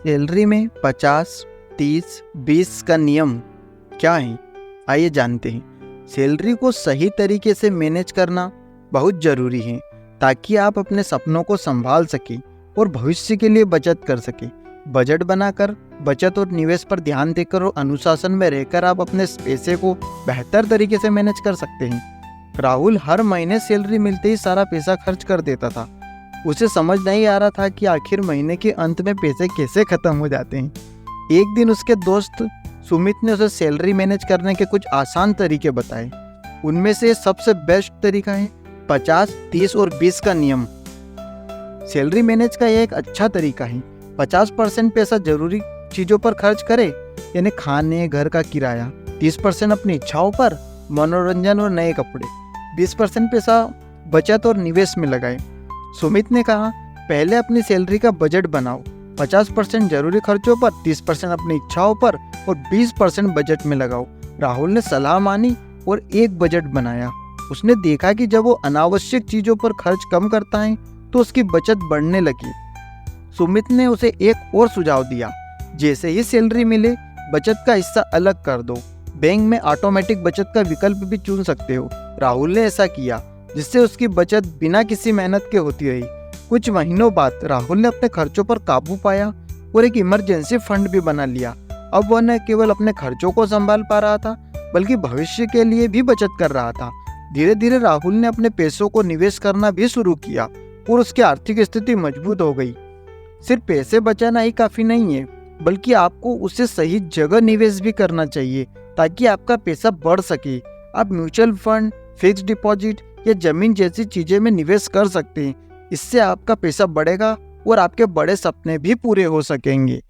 Salary में 50, 30, 20 का नियम क्या है? आइए जानते हैं। सैलरी को सही तरीके से मैनेज करना बहुत ज़रूरी है ताकि आप अपने सपनों को संभाल सकें और भविष्य के लिए बचत कर सकें। बजट बनाकर बचत और निवेश पर ध्यान देकर और अनुशासन में रहकर आप अपने पैसे को बेहतर तरीके से मैनेज कर सकते हैं। राहुल हर महीने सैलरी मिलते ही सारा पैसा खर्च कर देता था। उसे समझ नहीं आ रहा था कि आखिर महीने के अंत में पैसे कैसे खत्म हो जाते हैं। एक दिन उसके दोस्त सुमित ने उसे सैलरी मैनेज करने के कुछ आसान तरीके बताए। उनमें से सबसे बेस्ट तरीका है 50, 30 और 20 का नियम। सैलरी मैनेज का यह एक अच्छा तरीका है। 50% पैसा जरूरी चीज़ों पर खर्च करे, यानी खाने, घर का किराया। 30% अपनी इच्छाओं पर, मनोरंजन और नए कपड़े। 20% पैसा बचत और निवेश में लगाए। सुमित ने कहा, पहले अपनी सैलरी का बजट बनाओ। 50% जरूरी खर्चों पर, 30% अपनी इच्छाओं पर और 20% बजट में लगाओ। राहुल ने सलाह मानी और एक बजट बनाया। उसने देखा कि जब वो अनावश्यक चीज़ों पर खर्च कम करता है तो उसकी बचत बढ़ने लगी। सुमित ने उसे एक और सुझाव दिया, जैसे ही सैलरी मिले बचत का हिस्सा अलग कर दो। बैंक में ऑटोमेटिक बचत का विकल्प भी चुन सकते हो। राहुल ने ऐसा किया, जिससे उसकी बचत बिना किसी मेहनत के होती रही। कुछ महीनों बाद राहुल ने अपने खर्चों पर काबू पाया और एक इमरजेंसी फंड भी बना लिया। अब वह न केवल अपने खर्चों को संभाल पा रहा था, बल्कि भविष्य के लिए भी बचत कर रहा था। धीरे धीरे राहुल ने अपने पैसों को निवेश करना भी शुरू किया और उसकी आर्थिक स्थिति मजबूत हो गई। सिर्फ पैसे बचाना ही काफ़ी नहीं है, बल्कि आपको उसे सही जगह निवेश भी करना चाहिए ताकि आपका पैसा बढ़ सके। आप म्यूचुअल फंड, फिक्स्ड डिपॉजिट या जमीन जैसी चीज़ें में निवेश कर सकते हैं। इससे आपका पैसा बढ़ेगा और आपके बड़े सपने भी पूरे हो सकेंगे।